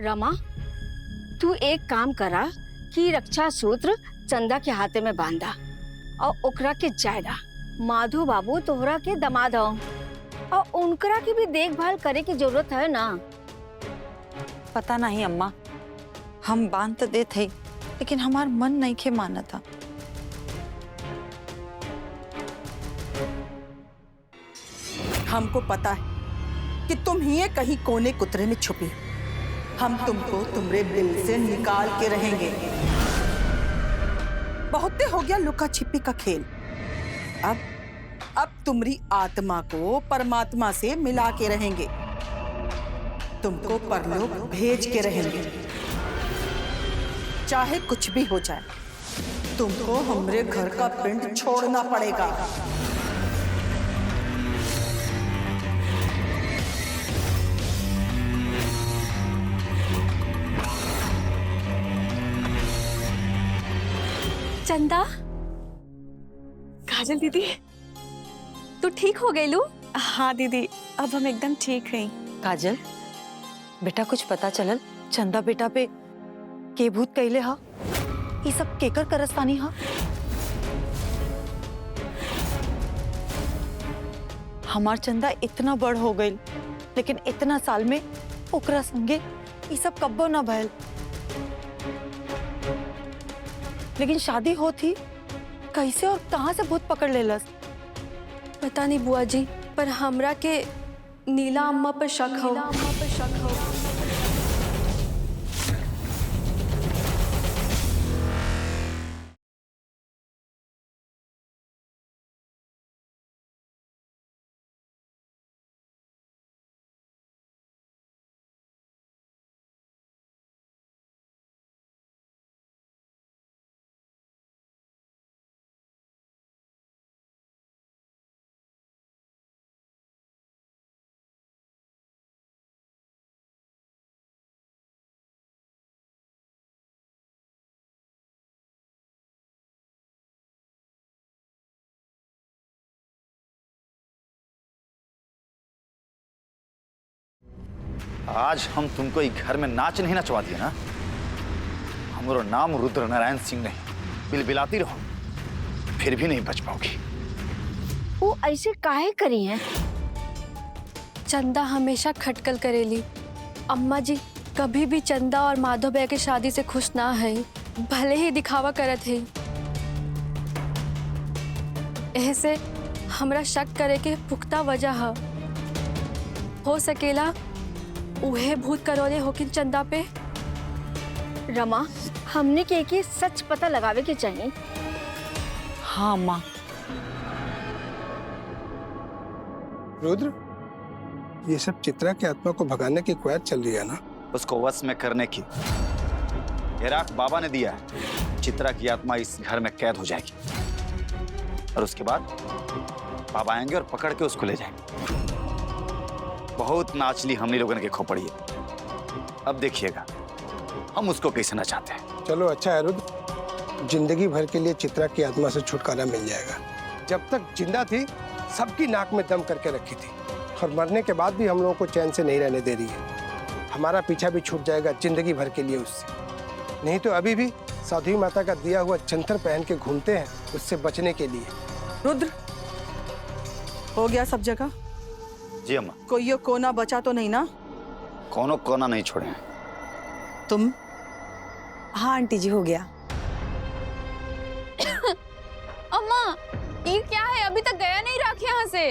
रमा, तू एक काम करा कि रक्षा सूत्र चंदा के हाथे में बांधा और ओकरा के जायदा। माधो बाबू तोहरा के दमाद हो और उनकरा की भी देखभाल करे की जरूरत है ना। पता नहीं अम्मा, हम बांध तो दे थे लेकिन हमार मन नहीं के माना था। हमको पता है कि तुम ही कहीं कोने कुतरे में छुपी। हम तुमको तुम्हारे दिल से निकाल के रहेंगे। बहुत हो गया लुका छिपी का खेल। अब तुम्हारी आत्मा को परमात्मा से मिला के रहेंगे। तुमको परलोक भेज के रहेंगे। चाहे कुछ भी हो जाए, तुमको हमारे घर का पिंड छोड़ना पड़ेगा। चंदा, काजल दीदी, तू ठीक हो गई लू? हाँ दीदी, अब हम एकदम ठीक हैं। काजल बेटा, कुछ पता चलल चंदा बेटा पे के भूत कैले हा? ये सब केकर करस्तानी हा? हमार चंदा इतना बड़ हो गई लेकिन इतना साल में ओकरा संगे ये सब कब्बो ना भयल। लेकिन शादी होती कैसे और कहां से भूत पकड़ लेलस? पता नहीं बुआ जी, पर हमरा के नीला अम्मा पर शक हो। आज हम तुमको एक घर में नाच नहीं नचवा दिया ना। हमारा नाम रुद्र नारायण सिंह नहीं। बिलबिलाती रहो, फिर भी नहीं बच पाओगी। वो ऐसे काहे करी हैं? चंदा हमेशा खटकल करेली। अम्मा जी कभी भी चंदा और माधव भैया की शादी से खुश ना है, भले ही दिखावा करत है। ऐसे हमरा शक करे के पुख्ता वजह है। हो सकेला उहे भूत करौले होकिन चंदा पे। रमा, हमने के सच पता लगावे के चाहिए। हाँ माँ। रुद्र, ये सब चित्रा की आत्मा को भगाने की क्वायत चल रही है ना? उसको वश में करने की इराक बाबा ने दिया है। चित्रा की आत्मा इस घर में कैद हो जाएगी और उसके बाद बाबा आएंगे और पकड़ के उसको ले जाएंगे। बहुत नाचली हमने लोगों ने खोपड़ी है। अब देखिएगा हम उसको कैसे नचाते हैं। चलो अच्छा है रुद्र, जिंदगी भर के लिए चित्रा की आत्मा से छुटकारा मिल जाएगा। जब तक जिंदा थी सबकी नाक में दम करके रखी थी और मरने के बाद भी हम लोगों को चैन से नहीं रहने दे रही है। हमारा पीछा भी छूट जाएगा जिंदगी भर के लिए उससे। नहीं तो अभी भी साध्वी माता का दिया हुआ चंथर पहन के घूमते हैं उससे बचने के लिए। रुद्र, हो गया सब जगह? जी अम्मा। कोई ये कोना बचा तो नहीं ना? कोनो कोना नहीं छोड़े हैं। तुम? हाँ आंटी जी, हो गया। अम्मा, ये क्या है? अभी तक गया नहीं राख यहाँ से।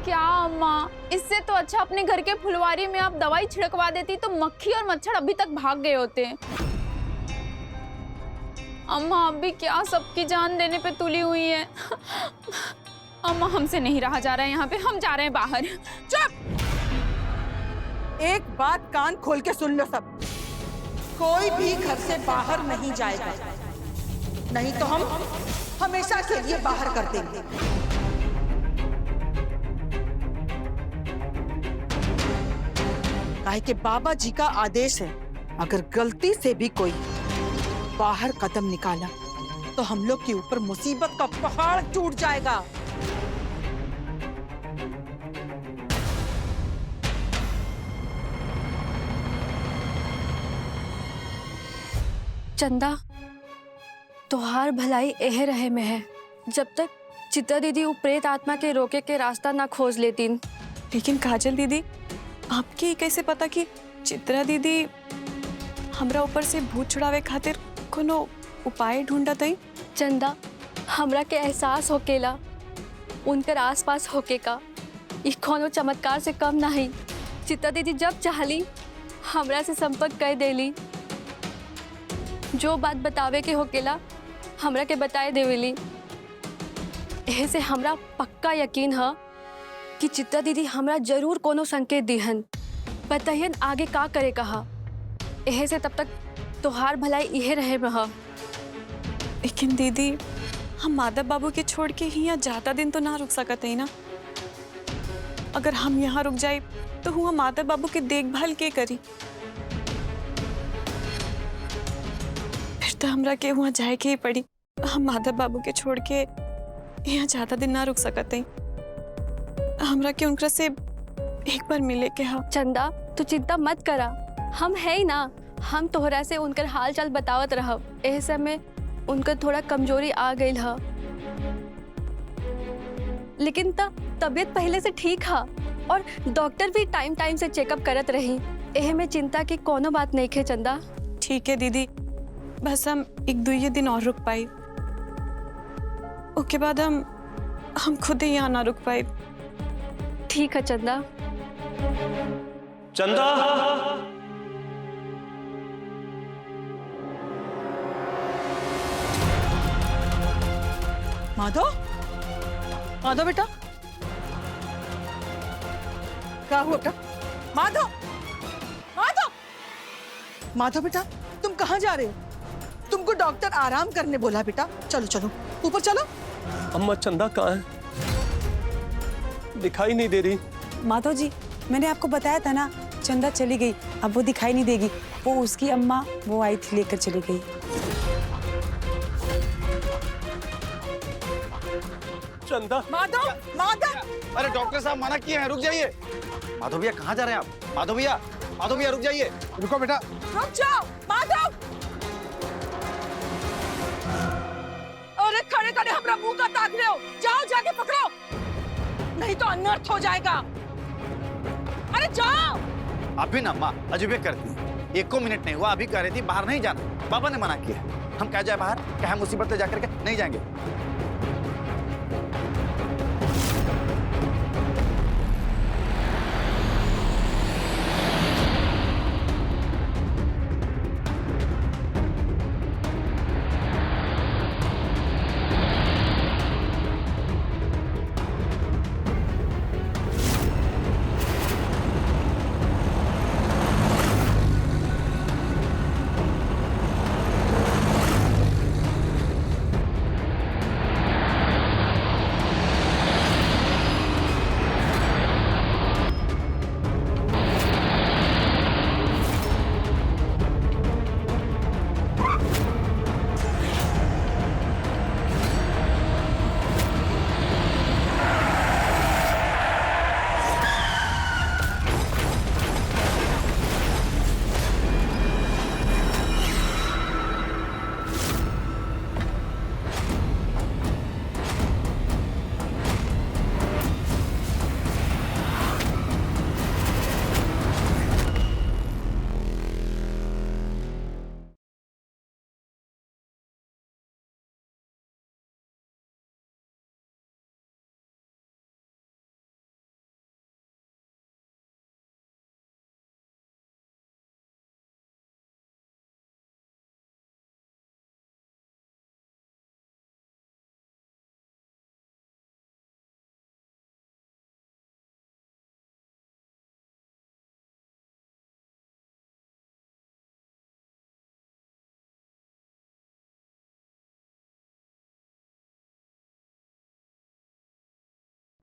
क्या अम्मा, इससे तो अच्छा अपने घर के फुलवारी में आप दवाई छिड़कवा देती तो मक्खी और मच्छर अभी तक भाग गए होते। अम्मा अभी क्या सबकी जान देने पे तुली हुई है। अम्मा हमसे नहीं रहा जा रहा है यहाँ पे, हम जा रहे हैं बाहर। चुप! एक बात कान खोल के सुन लो सब। कोई भी घर से बाहर नहीं जाएगा, नहीं तो हम हमेशा के लिए बाहर कर देंगे। काहे कि बाबा जी का आदेश है, अगर गलती से भी कोई बाहर कदम निकाला तो हम लोग के ऊपर मुसीबत का पहाड़ टूट जाएगा। चंदा, तोहार भलाई एह रहे में है जब तक चित्रा दीदी वो प्रेत आत्मा के रोके के रास्ता ना खोज लेतीन। लेकिन काजल दीदी, आपके ही कैसे पता कि चित्रा दीदी हमरा ऊपर से भूत छुड़ावे खातिर कोनो उपाय ढूंढत हई? चंदा, हमरा के एहसास होकेला उनकर आसपास होके का ई कोनो चमत्कार से कम नहीं। चित्रा दीदी जब चाहली हमरा से संपर्क कर देली, जो बात बतावे के होकेला हमरा के बताए देवेली। एहे से हमरा पक्का यकीन है कि चित्रा दीदी हमरा जरूर कोनो संकेत दिहन, बताइए आगे का करे कहा। एहे से तब तक तोहार भलाई इहे रहे में है। लेकिन दीदी, हम माधव बाबू के छोड़ के ही यहाँ ज्यादा दिन तो ना रुक सकते हैं ना। अगर हम यहाँ रुक जाए तो हुआ माधव बाबू की देखभाल के करी? फिर तो हमरा के वहाँ जाए के ही पड़ी। हम माधव बाबू के छोड़ के यहाँ ज्यादा दिन ना रुक सकते हैं। हमरा के उनका से एक बार मिले के हाँ। चंदा, तू चिंता मत करा, हम है ही ना। हम तोहरा से उनकर हाल चाल बतावत रहब। एह समय उनकर थोड़ा कमजोरी आ गई है, लेकिन तबीयत पहले से ठीक है और डॉक्टर भी टाइम टाइम से चेकअप करत रही। एह में चिंता की कोनो बात नहीं है चंदा। ठीक है दीदी, बस हम 1-2 दिन और रुक पाई, उसके बाद हम खुद ही यहाँ ना रुक पाए। ठीक है चंदा। चंदा, माधव, माधव बेटा, क्या हुआ बेटा? माधव, माधव, माधव बेटा, तुम कहाँ जा रहे हो? तुमको डॉक्टर आराम करने बोला बेटा। चलो चलो ऊपर चलो। अम्मा चंदा कहाँ है? दिखाई नहीं दे रही। माधव जी, मैंने आपको बताया था ना, चंदा चली गई, अब वो दिखाई नहीं देगी। वो उसकी अम्मा वो आई थी, लेकर चली गई। चंदा, माधव, माधव, अरे डॉक्टर साहब मना किए हैं, रुक जाइए। माधव भैया कहाँ जा रहे हैं आप? माधव भैया, माधव भैया रुक जाइए। रुको बेटा। रुक जाओ माधव। अरे खड़े खड़े हमरा मुंह का ताक रहे हो, जाओ जाके पकड़ो, नहीं तो अनर्थ हो जाएगा। अरे जाओ। आप भी ना अम्मा अजूबे करती हैं। 1 मिनट नहीं हुआ, अभी कह रही थी बाहर नहीं जाना, बाबा ने मना किया। हम क्या जाए बाहर? क्या हम मुसीबत में जाकर के नहीं जाएंगे?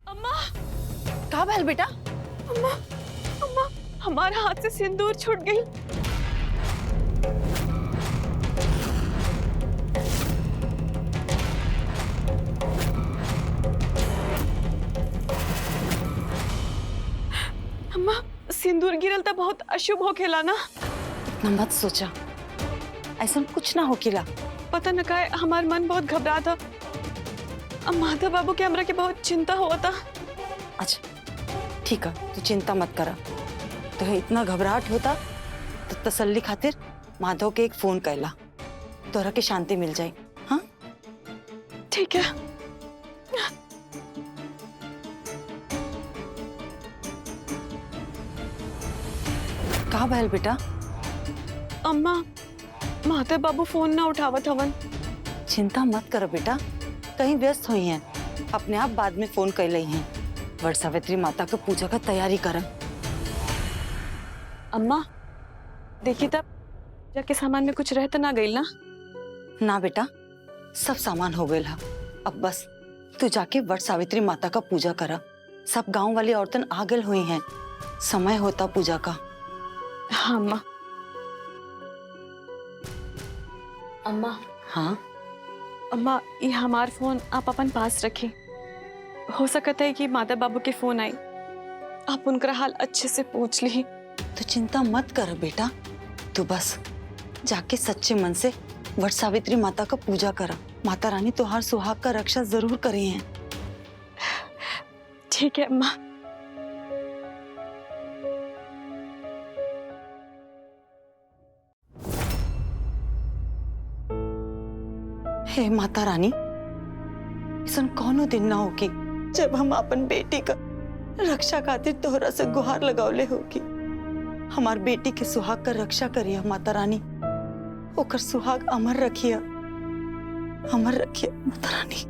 अम्मा, का भल बेटा? अम्मा, अम्मा, हमारे हाथ से सिंदूर छूट गई। अम्मा, सिंदूर गिरल तो बहुत अशुभ हो खेला ना। इतना मत सोचा, ऐसा कुछ ना होकेला। पता न का हमार मन बहुत घबरा था। अब माधव बाबू के हमरा के बहुत चिंता हुआ था। अच्छा ठीक है, तू चिंता मत करा। तो इतना घबराहट होता तो तसल्ली खातिर माधव के एक फोन कैला, तोरा के शांति मिल जाए। हाँ ठीक है। कहाँ भैल बेटा? अम्मा माधव बाबू फोन ना उठावत हवन। चिंता मत करो बेटा, कहीं व्यस्त हुई हैं, अपने आप बाद में फोन कर ली हैं। वट सावित्री माता का पूजा का तैयारी कर। अम्मा देखी तब जाके सामान में कुछ रह तो ना गई ना? ना बेटा, सब सामान हो गया। अब बस तू जाके वट सावित्री माता का पूजा करा। सब गांव वाली औरतन आ गई हुई हैं, समय होता पूजा का। हाँ अम्मा। अम्मा। हाँ अम्मा ये हमार फोन आप अपन पास रखी। हो सकता है कि माता बाबू के फोन आई, आप उनका हाल अच्छे से पूछ ली। तो चिंता मत कर बेटा, तू बस जाके सच्चे मन से वट सावित्री माता का पूजा करा। माता रानी तुहार सुहाग का रक्षा जरूर करे हैं। ठीक है अम्मा। हे माता रानी, ऐसा कौनो दिन ना होगी जब हम अपन बेटी का रक्षा खातिर तोहरा से गुहार लगावले होगी। हमार बेटी के सुहाग का रक्षा करिए माता रानी, ओकर सुहाग अमर रखिए, अमर रखिए माता रानी।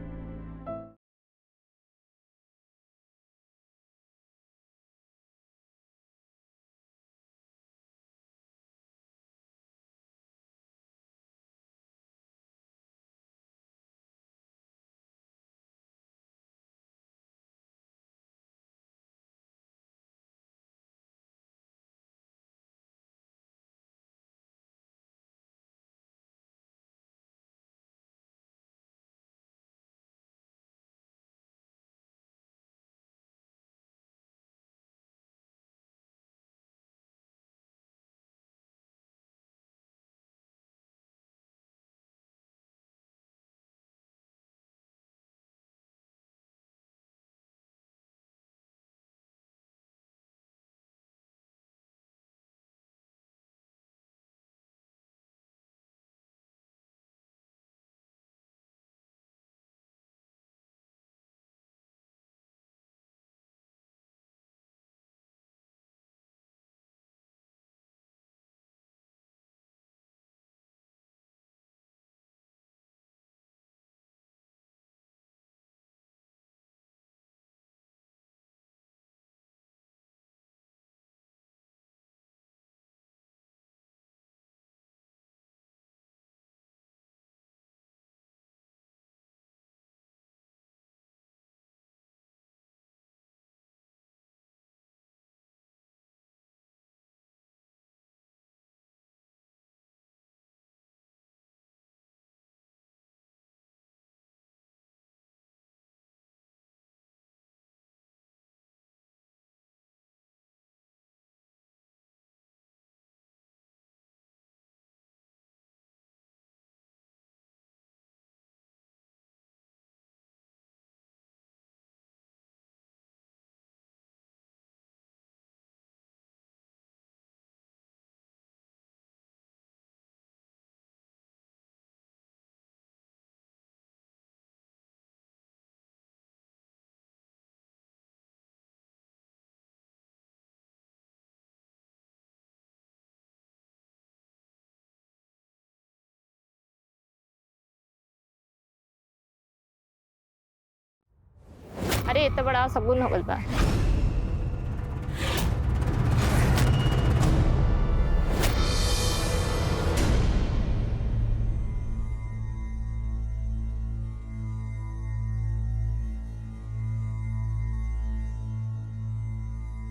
अरे इतना बड़ा सगुन हो गल बा।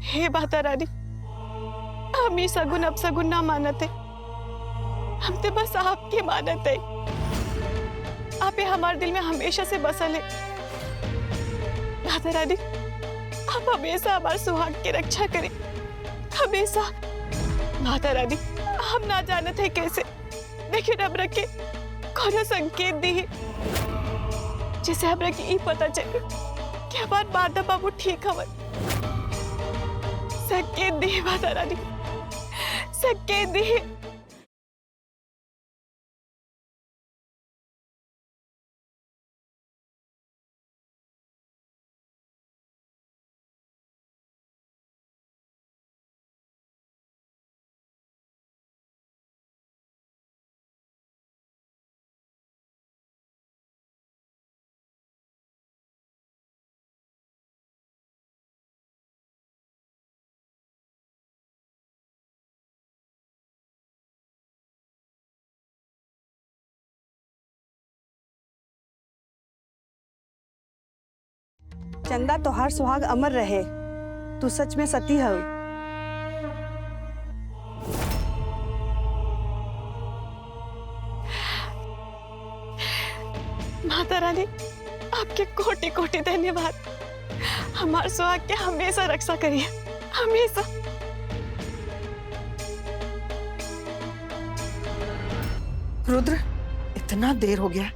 हे माता रानी, हम ही सगुन अब सगुन ना मानते, हम तो बस आपके मानते। आप ही हमारे दिल में हमेशा से बसल है। माता रानी, आप हमेशा हमारे सुहाग की रक्षा करें, हमेशा। माता रानी, हम ना जानते हैं कैसे लेकिन हमरा के कोनो संकेत दी जिसे हमरा के ई पता चले कि हमार माधव बाबू ठीक हवन। संकेत दी माता रानी, संकेत दी। चंदा तोहार सुहाग अमर रहे, तू सच में सती है। माता रानी आपके कोटि कोटि धन्यवाद। हमारे सुहाग के हमेशा रक्षा करिए, हमेशा। रुद्र, इतना देर हो गया,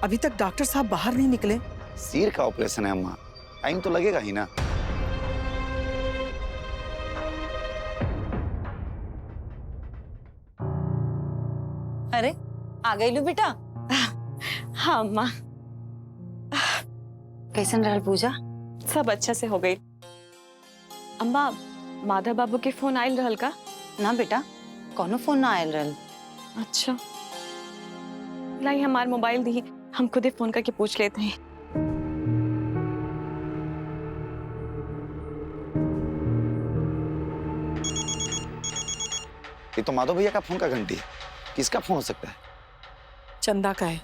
अभी तक डॉक्टर साहब बाहर नहीं निकले। सिर का ऑपरेशन है अम्मा, टाइम तो लगेगा ही ना। अरे आ गई लू बेटा। हाँ अम्मा, कैसन रहल पूजा? सब अच्छा से हो गई। अम्मा, माधव बाबू के फोन आयल रहल का? ना बेटा, कोनो फोन ना आयल रहल। अच्छा, लाई हमार मोबाइल दी, हम खुद ही फोन करके पूछ लेते हैं। ये तो माधव भैया का फोन का घंटी है, किसका फोन हो सकता है? चंदा का है।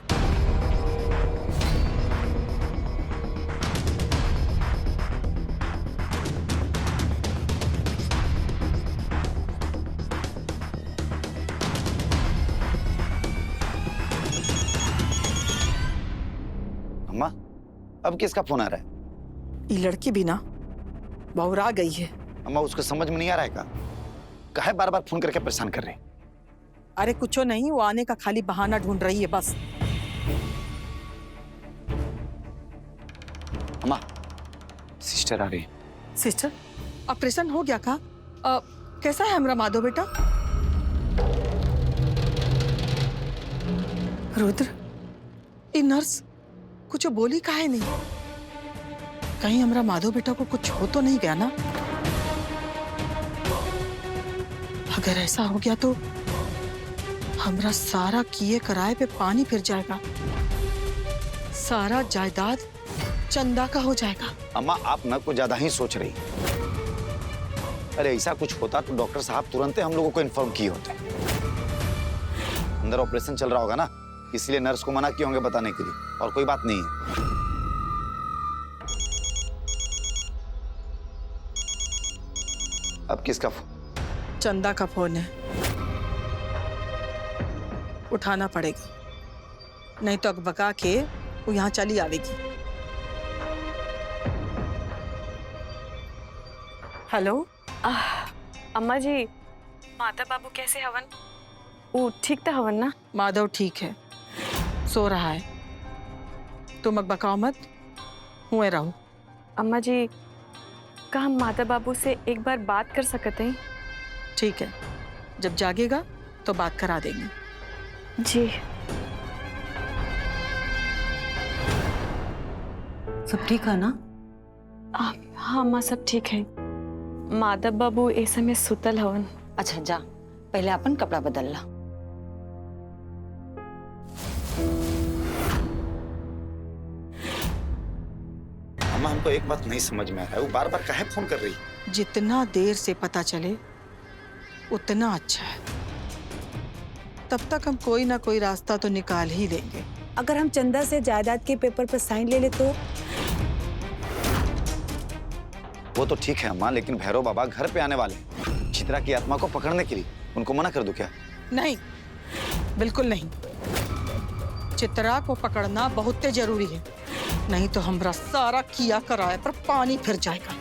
अम्मा, अब किसका फोन आ रहा है? ये लड़की भी ना बहुरा गई है। अम्मा, उसको समझ में नहीं आ रहा है का? काहे बार बार फोन करके परेशान कर रहे हैं? अरे कुछ नहीं, वो आने का खाली बहाना ढूंढ रही है बस। अम्मा, सिस्टर आ रही है। सिस्टर, ऑपरेशन हो गया का? कैसा है हमारा माधव बेटा? रुद्र, ये नर्स कुछ बोली काहे नहीं? कहीं हमारा माधव बेटा को कुछ हो तो नहीं गया ना? अगर ऐसा हो गया तो हमरा सारा किए कराए पे पानी फिर जाएगा, सारा जायदाद चंदा का हो जाएगा। अम्मा, आप ना कुछ ज्यादा ही सोच रही। अरे ऐसा कुछ होता तो डॉक्टर साहब तुरंत हम लोगों को इन्फॉर्म किए होते। अंदर ऑपरेशन चल रहा होगा ना, इसलिए नर्स को मना किए होंगे बताने के लिए, और कोई बात नहीं है। अब किसका फोन? चंदा का फोन है, उठाना पड़ेगा, नहीं तो अकबका के वो यहाँ चली आवेगी। हेलो। अम्मा जी, माता बाबू कैसे हवन? वो ठीक था हवन ना? माधव ठीक है, सो रहा है। तुम अकबकाओ मत, हुए रहो। अम्मा जी, का हम माता बाबू से एक बार बात कर सकते हैं? ठीक है, जब जागेगा तो बात करा देंगे। जी। सब ठीक है ना? हाँ अम्मा, सब ठीक है। माधव बाबू इस समय सुतल हवन। अच्छा जा, पहले अपन कपड़ा बदल ला। अम्मा, हमको एक बात नहीं समझ में आ रहा है, वो बार बार काहे फोन कर रही है? जितना देर से पता चले उतना अच्छा है, तब तक हम कोई ना कोई रास्ता तो निकाल ही लेंगे। अगर हम चंदा से जायदाद के पेपर पर साइन ले ले तो? वो तो ठीक है अम्मा, लेकिन भैरव बाबा घर पे आने वाले हैं चित्रा की आत्मा को पकड़ने के लिए, उनको मना कर दूं क्या? नहीं, बिल्कुल नहीं। चित्रा को पकड़ना बहुत जरूरी है, नहीं तो हमारा सारा किया कराए पर पानी फिर जाएगा।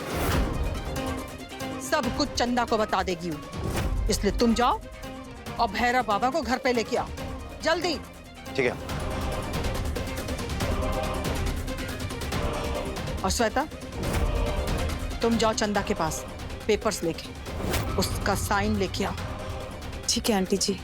सब कुछ चंदा को बता देगी वो, इसलिए तुम जाओ और भैरव बाबा को घर पे लेके आओ। जल्दी। ठीक है। और श्वेता, तुम जाओ चंदा के पास, पेपर्स लेके उसका साइन लेके आओ। ठीक है आंटी जी।